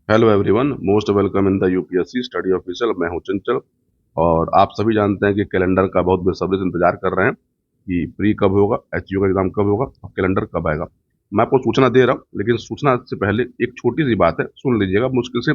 Hello everyone, most welcome in the UPSC study official. मैं हूं चंचल। और आप सभी जानते हैं कि कैलेंडर का बहुत बेसब्री से इंतजार कर रहे हैं कि प्री कब होगा, एचयू का एग्जाम कब होगा और कैलेंडर कब आएगा। मैं आपको सूचना दे रहा हूं, लेकिन सूचना से पहले एक छोटी सी बात है, सुन लीजिएगा। मुश्किल से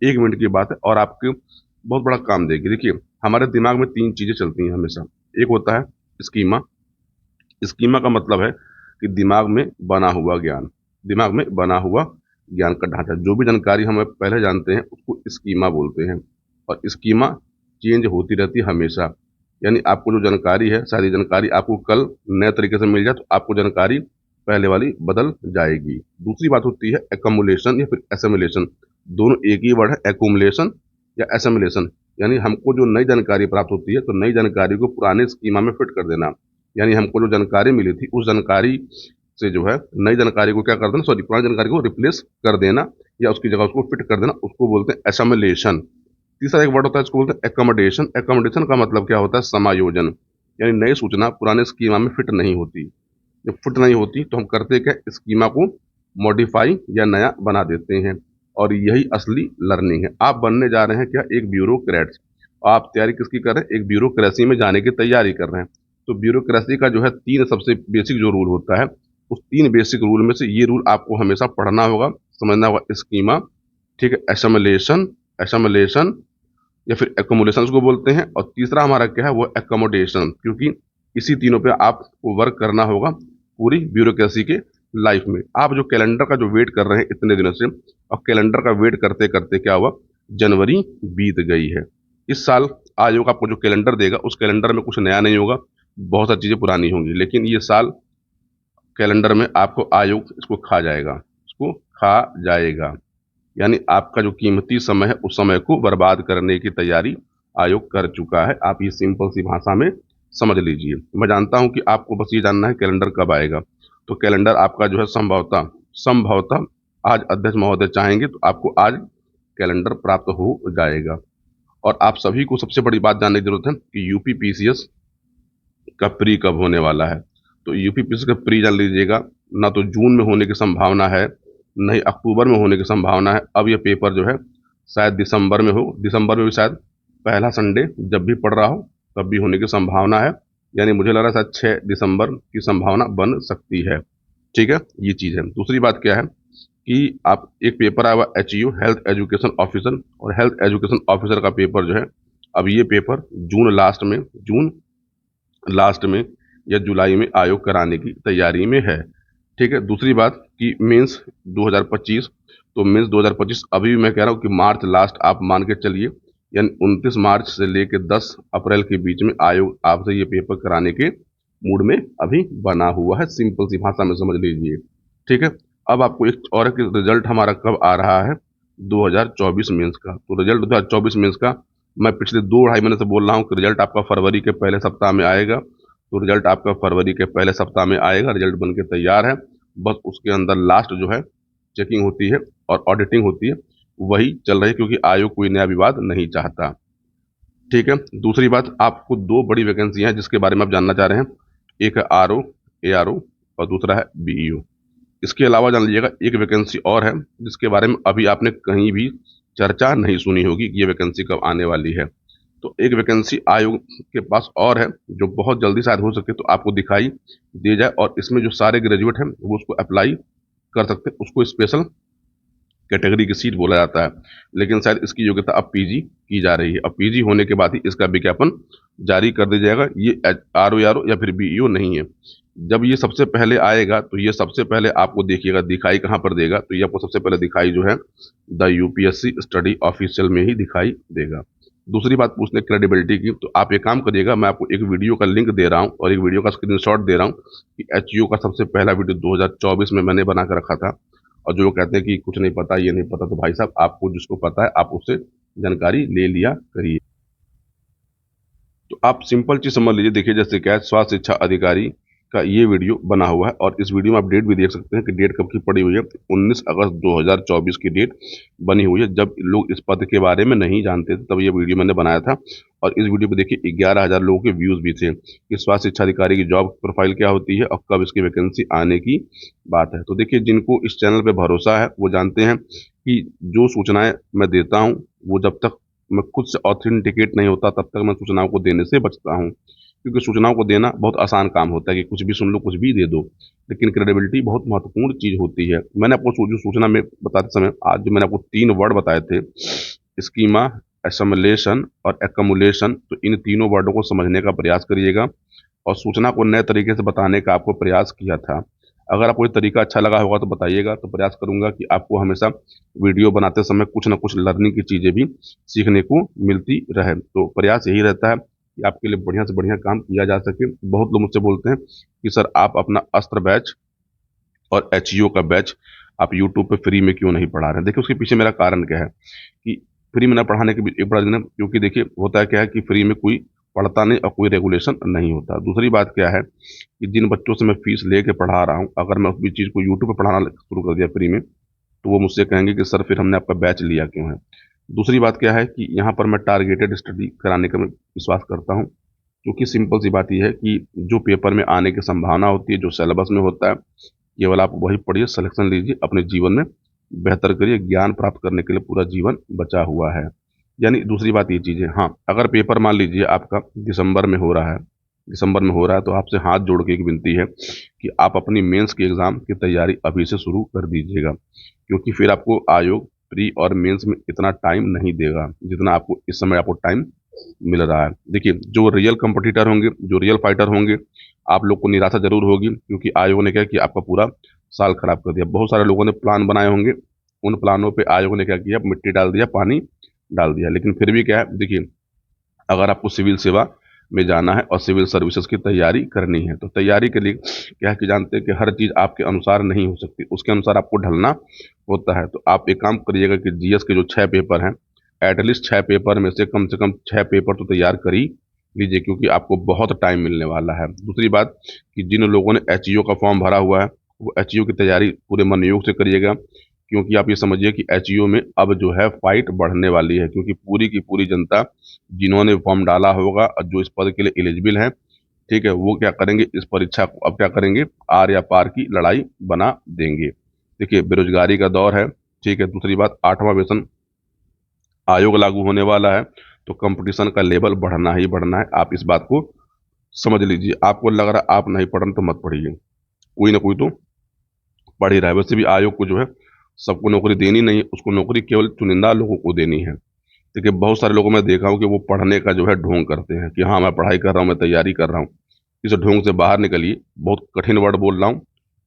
1 मिनट की बात है और आपके बहुत बड़ा काम देगी। देखिए, हमारे दिमाग में 3 चीजें चलती हैं हमेशा। एक होता है स्कीमा। स्कीमा का मतलब है कि दिमाग में बना हुआ ज्ञान। दिमाग में बना हुआ ज्ञान का ढांचा, जो भी जानकारी हम पहले जानते हैं उसको स्कीमा बोलते हैं। और स्कीमा चेंज होती रहती है हमेशा। यानी आपको जो जानकारी है, शायद ये जानकारी आपको कल नए तरीके से मिल जाए तो आपको जानकारी पहले वाली बदल जाएगी। दूसरी बात होती है एकमुलेशन या फिर एसेमुलेशन। दोनों एक ही वर्ड है, एकुमुलेशन या एसेमुलेशन। यानी हमको जो नई जानकारी प्राप्त होती है तो नई जानकारी को पुराने स्कीमा में फिट कर देना। यानी हमको जो जानकारी मिली थी उस जानकारी से जो है नई जानकारी को क्या कर देना, सॉरी, पुरानी जानकारी को रिप्लेस कर देना या उसकी जगह उसको फिट कर देना, उसको बोलते हैं एसमिलेशन। तीसरा एक वर्ड होता है, इसको बोलते हैं एकोमोडेशन। एकोमोडेशन का मतलब क्या होता है, समायोजन। यानी नई सूचना पुराने स्कीमा में फिट नहीं होती। जब फिट नहीं होती तो हम करते क्या, स्कीमा को मॉडिफाई या नया बना देते हैं। और यही असली लर्निंग है। आप बनने जा रहे हैं क्या, एक ब्यूरोक्रेट। आप तैयारी किसकी कर रहे हैं, एक ब्यूरोक्रेसी में जाने की तैयारी कर रहे हैं। तो ब्यूरोक्रेसी का जो है 3 सबसे बेसिक जो रूल होता है, उस 3 बेसिक रूल में से ये रूल आपको हमेशा पढ़ना होगा, समझना होगा। स्कीमा, ठीक है, एसमिलेशन, एसमिलेशन या फिर एकोमोडेशन उसको बोलते हैं। और तीसरा हमारा क्या है, वो एकोमोडेशन। क्योंकि इसी तीनों पे आपको वर्क करना होगा पूरी ब्यूरोक्रेसी के लाइफ में। आप जो कैलेंडर का जो वेट कर रहे हैं इतने दिनों से, और कैलेंडर का वेट करते करते क्या हुआ, जनवरी बीत गई है। इस साल आयोग आपको जो कैलेंडर देगा उस कैलेंडर में कुछ नया नहीं होगा, बहुत सारी चीजें पुरानी होंगी। लेकिन ये साल कैलेंडर में आपको आयोग इसको खा जाएगा, इसको खा जाएगा। यानी आपका जो कीमती समय है उस समय को बर्बाद करने की तैयारी आयोग कर चुका है। आप ये सिंपल सी भाषा में समझ लीजिए। मैं जानता हूं कि आपको बस ये जानना है कैलेंडर कब आएगा। तो कैलेंडर आपका जो है संभवतः संभवतः आज अध्यक्ष महोदय चाहेंगे तो आपको आज कैलेंडर प्राप्त हो जाएगा। और आप सभी को सबसे बड़ी बात जानने की जरूरत है कि यूपी पीसीएस का प्री कब होने वाला है। तो यूपी पीसीएस का प्री जान लीजिएगा, ना तो जून में होने की संभावना है, न ही अक्टूबर में होने की संभावना है। अब ये पेपर जो है शायद दिसंबर में हो। दिसंबर में भी शायद पहला संडे जब भी पड़ रहा हो तब भी होने की संभावना है। यानी मुझे लग रहा है शायद 6 दिसंबर की संभावना बन सकती है। ठीक है, ये चीज़ है। दूसरी बात क्या है कि आप एक पेपर आया हुआ HU, हेल्थ एजुकेशन ऑफिसर। और हेल्थ एजुकेशन ऑफिसर का पेपर जो है, अब ये पेपर जून लास्ट में या जुलाई में आयोग कराने की तैयारी में है। ठीक है। दूसरी बात कि मेंस 2025, तो मेंस 2025 अभी भी मैं कह रहा हूँ कि मार्च लास्ट आप मान के चलिए। यानी 29 मार्च से लेकर 10 अप्रैल के बीच में आयोग आपसे ये पेपर कराने के मूड में अभी बना हुआ है। सिंपल सी भाषा में समझ लीजिए। ठीक है। अब आपको एक रिजल्ट हमारा कब आ रहा है, 2024 मेंस का। तो रिजल्ट 2024 मेंस का मैं पिछले 2 ढाई महीने से बोल रहा हूँ कि रिजल्ट आपका फरवरी के पहले सप्ताह में आएगा। तो रिजल्ट आपका फरवरी के पहले सप्ताह में आएगा। रिजल्ट बन के तैयार है, बस उसके अंदर लास्ट जो है चेकिंग होती है और ऑडिटिंग होती है, वही चल रही है। क्योंकि आयोग कोई नया विवाद नहीं चाहता। ठीक है। दूसरी बात, आपको 2 बड़ी वैकेंसी हैं जिसके बारे में आप जानना चाह रहे हैं। एक है RO ARO और दूसरा है BEO। इसके अलावा जान लीजिएगा एक वैकेंसी और है जिसके बारे में अभी आपने कहीं भी चर्चा नहीं सुनी होगी कि ये वैकेंसी कब आने वाली है। तो एक वैकेंसी आयोग के पास और है जो बहुत जल्दी शायद हो सके तो आपको दिखाई दे जाए। और इसमें जो सारे ग्रेजुएट हैं वो उसको अप्लाई कर सकते हैं। उसको स्पेशल कैटेगरी की सीट बोला जाता है। लेकिन शायद इसकी योग्यता अब PG की जा रही है। अब PG होने के बाद ही इसका विज्ञापन जारी कर दिया जाएगा। ये RO या फिर BEO नहीं है। जब ये सबसे पहले आएगा तो ये सबसे पहले आपको देखिएगा दिखाई कहाँ पर देगा, तो ये आपको सबसे पहले दिखाई जो है द यूपीएससी स्टडी ऑफिशियल में ही दिखाई देगा। दूसरी बात पूछने क्रेडिबिलिटी की, तो आप एक काम करिएगा, मैं आपको एक वीडियो का लिंक दे रहा हूँ और एक वीडियो का स्क्रीनशॉट दे रहा हूँ कि HU का सबसे पहला वीडियो 2024 में मैंने बना कर रखा था। और जो कहते हैं कि कुछ नहीं पता, ये नहीं पता, तो भाई साहब आपको जिसको पता है आप उससे जानकारी ले लिया करिए। तो आप सिंपल चीज समझ लीजिए। देखिए जैसे क्या है, स्वास्थ्य शिक्षा अधिकारी का ये वीडियो बना हुआ है और इस वीडियो में आप डेट भी देख सकते हैं कि डेट कब की पड़ी हुई है। 19 अगस्त 2024 की डेट बनी हुई है। जब लोग इस पद के बारे में नहीं जानते थे तब ये वीडियो मैंने बनाया था और इस वीडियो पे देखिए 11,000 लोगों के व्यूज़ भी थे कि स्वास्थ्य शिक्षा अधिकारी की जॉब प्रोफाइल क्या होती है और कब इसकी वैकेंसी आने की बात है। तो देखिए, जिनको इस चैनल पे भरोसा है वो जानते हैं कि जो सूचनाएं मैं देता हूँ वो जब तक मैं खुद से ऑथेंटिकेट नहीं होता तब तक मैं सूचनाओं को देने से बचता हूँ, क्योंकि सूचनाओं को देना बहुत आसान काम होता है कि कुछ भी सुन लो कुछ भी दे दो, लेकिन क्रेडिबिलिटी बहुत महत्वपूर्ण चीज़ होती है। मैंने आपको जो सूचना में बताते समय आज जो मैंने आपको 3 वर्ड बताए थे, स्कीमा, असमिलेशन और एकमुलेशन, तो इन तीनों वर्डों को समझने का प्रयास करिएगा और सूचना को नए तरीके से बताने का आपको प्रयास किया था। अगर आपको ये तरीका अच्छा लगा होगा तो बताइएगा, तो प्रयास करूंगा कि आपको हमेशा वीडियो बनाते समय कुछ ना कुछ लर्निंग की चीज़ें भी सीखने को मिलती रहे। तो प्रयास यही रहता है कि आपके लिए बढ़िया से बढ़िया काम किया जा सके। बहुत लोग मुझसे बोलते हैं कि सर आप अपना अस्त्र बैच और एचईओ का बैच आप यूट्यूब पे फ्री में क्यों नहीं पढ़ा रहे हैं। देखिए, उसके पीछे मेरा कारण क्या है कि फ्री में ना पढ़ाने के भी एक बड़ा रीजन है, क्योंकि देखिए होता है क्या है कि फ्री में कोई पढ़ता नहीं और कोई रेगुलेशन नहीं होता। दूसरी बात क्या है कि जिन बच्चों से मैं फीस लेके पढ़ा रहा हूँ, अगर मैं उस भी चीज़ को यूट्यूब पे पढ़ाना शुरू कर दिया फ्री में, तो वो मुझसे कहेंगे कि सर फिर हमने आपका बैच लिया क्यों है। दूसरी बात क्या है कि यहाँ पर मैं टारगेटेड स्टडी कराने का मैं विश्वास करता हूँ, क्योंकि सिंपल सी बात यह है कि जो पेपर में आने की संभावना होती है, जो सिलेबस में होता है, केवल आप वही पढ़िए, सिलेक्शन लीजिए, अपने जीवन में बेहतर करिए। ज्ञान प्राप्त करने के लिए पूरा जीवन बचा हुआ है। यानी दूसरी बात ये चीज़ है, हाँ, अगर पेपर मान लीजिए आपका दिसंबर में हो रहा है तो आपसे हाथ जोड़ के एक विनती है कि आप अपनी मेंस के एग्ज़ाम की तैयारी अभी से शुरू कर दीजिएगा, क्योंकि फिर आपको आयोग प्री और मेंस में इतना टाइम नहीं देगा जितना आपको इस समय आपको टाइम मिल रहा है। देखिए, जो रियल कंपटीटर होंगे, जो रियल फाइटर होंगे, आप लोग को निराशा ज़रूर होगी, क्योंकि आयोग ने क्या किया, आपका पूरा साल खराब कर दिया। बहुत सारे लोगों ने प्लान बनाए होंगे, उन प्लानों पे आयोग ने क्या किया, मिट्टी डाल दिया, पानी डाल दिया। लेकिन फिर भी क्या है, देखिए, अगर आपको सिविल सेवा में जाना है और सिविल सर्विसेज की तैयारी करनी है तो तैयारी के लिए क्या है कि जानते हैं कि हर चीज़ आपके अनुसार नहीं हो सकती, उसके अनुसार आपको ढलना होता है। तो आप एक काम करिएगा कि जीएस के जो 6 पेपर हैं, एटलीस्ट 6 पेपर में से कम 6 पेपर तो तैयार कर ही लीजिए, क्योंकि आपको बहुत टाइम मिलने वाला है। दूसरी बात कि जिन लोगों ने एचईओ का फॉर्म भरा हुआ है वो एचईओ की तैयारी पूरे मनोयोग से करिएगा, क्योंकि आप ये समझिए कि एचईओ में अब जो है फाइट बढ़ने वाली है, क्योंकि पूरी की पूरी जनता जिन्होंने फॉर्म डाला होगा और जो इस पद के लिए एलिजिबल हैं, ठीक है, वो क्या करेंगे, इस परीक्षा को अब क्या करेंगे, आर या पार की लड़ाई बना देंगे। देखिए, बेरोजगारी का दौर है, ठीक है। दूसरी बात, 8वां वेतन आयोग लागू होने वाला है, तो कंपटीशन का लेवल बढ़ना ही बढ़ना है। आप इस बात को समझ लीजिए। आपको लग रहा है आप नहीं पढ़ रहे तो मत पढ़िए, कोई ना कोई तो पढ़ ही रहा है। वैसे भी आयोग को जो है सबको नौकरी देनी नहीं है, उसको नौकरी केवल चुनिंदा लोगों को देनी है। देखिए, बहुत सारे लोगों मैं देखा हूँ कि वो पढ़ने का जो है ढोंग करते हैं कि हाँ मैं पढ़ाई कर रहा हूँ, मैं तैयारी कर रहा हूँ। इस ढोंग से बाहर निकलिए। बहुत कठिन वर्ड बोल रहा हूँ,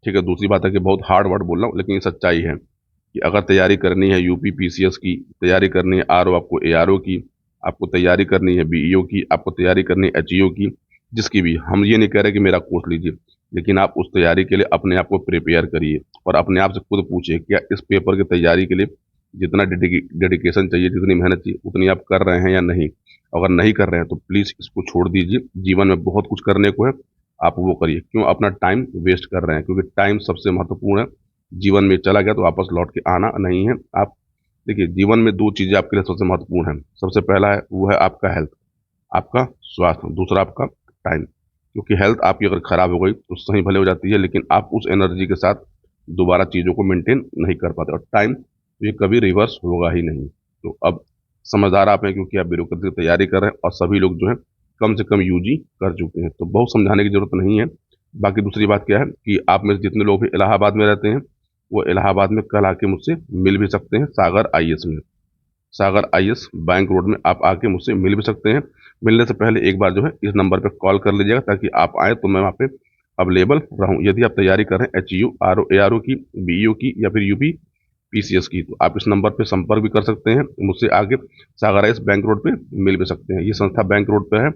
ठीक है। दूसरी बात है कि बहुत हार्ड वर्ड बोल रहा हूँ, लेकिन ये सच्चाई है कि अगर तैयारी करनी है यूपी पीसीएस की, तैयारी करनी है आरओ आपको एआरओ की, आपको तैयारी करनी है बीईओ की, आपको तैयारी करनी है एचईओ की, जिसकी भी, हम ये नहीं कह रहे कि मेरा कोर्स लीजिए, लेकिन आप उस तैयारी के लिए अपने आप को प्रिपेयर करिए और अपने आप से खुद पूछिए क्या इस पेपर की तैयारी के लिए जितना डेडिकेशन चाहिए, जितनी मेहनत चाहिए, उतनी आप कर रहे हैं या नहीं। अगर नहीं कर रहे हैं तो प्लीज़ इसको छोड़ दीजिए। जीवन में बहुत कुछ करने को है, आप वो करिए। क्यों अपना टाइम वेस्ट कर रहे हैं, क्योंकि टाइम सबसे महत्वपूर्ण है। जीवन में चला गया तो वापस लौट के आना नहीं है। आप देखिए, जीवन में 2 चीज़ें आपके लिए सबसे महत्वपूर्ण हैं। सबसे पहला है वो है आपका हेल्थ, आपका स्वास्थ्य। दूसरा आपका टाइम, क्योंकि हेल्थ आपकी अगर खराब हो गई तो सही भले हो जाती है, लेकिन आप उस एनर्जी के साथ दोबारा चीज़ों को मेंटेन नहीं कर पाते। और टाइम ये कभी रिवर्स होगा ही नहीं। तो अब समझदार आप हैं, क्योंकि आप ब्यूरोक्रेसी की तैयारी कर रहे हैं और सभी लोग जो है कम से कम यूजी कर चुके हैं, तो बहुत समझाने की जरूरत नहीं है। बाकी दूसरी बात क्या है कि आप में से जितने लोग भी इलाहाबाद में रहते हैं वो इलाहाबाद में कल आके मुझसे मिल भी सकते हैं, सागर आईएएस में। सागर आईएएस बैंक रोड में आप आके मुझसे मिल भी सकते हैं। मिलने से पहले एक बार जो है इस नंबर पे कॉल कर लीजिएगा, ताकि आप आए तो मैं वहाँ पे अवेलेबल रहूँ। यदि आप तैयारी कर रहे हैं एचयू आरओ एआरओ की, बीईओ की या फिर यूपी पीसीएस की, तो आप इस नंबर पे संपर्क भी कर सकते हैं मुझसे। आगे सागर आईएएस बैंक रोड पे मिल भी सकते हैं। ये संस्था बैंक रोड पे है।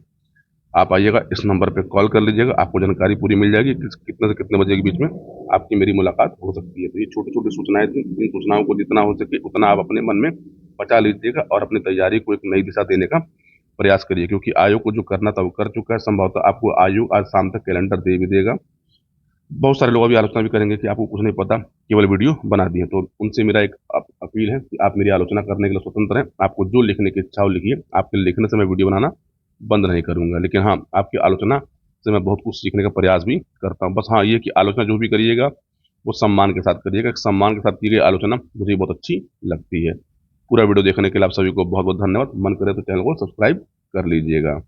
आप आइएगा, इस नंबर पे कॉल कर लीजिएगा, आपको जानकारी पूरी मिल जाएगी कि कितने से कितने बजे के बीच में आपकी मेरी मुलाकात हो सकती है। तो ये छोटी छोटी सूचनाएं थी, इन सूचनाओं को जितना हो सके उतना आप अपने मन में बचा लीजिएगा और अपनी तैयारी को एक नई दिशा देने का प्रयास करिए, क्योंकि आयोग को जो करना था वो कर चुका है। संभवतः आपको आयोग आज शाम तक कैलेंडर दे भी देगा बहुत सारे लोग अभी आलोचना भी करेंगे कि आपको कुछ नहीं पता, केवल वीडियो बना दिए। तो उनसे मेरा एक अपील है कि आप मेरी आलोचना करने के लिए स्वतंत्र हैं। आपको जो लिखने की इच्छा हो लिखिए, आपके लिखने से मैं वीडियो बनाना बंद नहीं करूंगा। लेकिन हाँ, आपकी आलोचना से मैं बहुत कुछ सीखने का प्रयास भी करता हूँ। बस हाँ, ये कि आलोचना जो भी करिएगा वो सम्मान के साथ करिएगा। सम्मान के साथ की गई आलोचना मुझे बहुत अच्छी लगती है। पूरा वीडियो देखने के लिए आप सभी को बहुत बहुत धन्यवाद। मन करे तो चैनल को सब्सक्राइब कर लीजिएगा।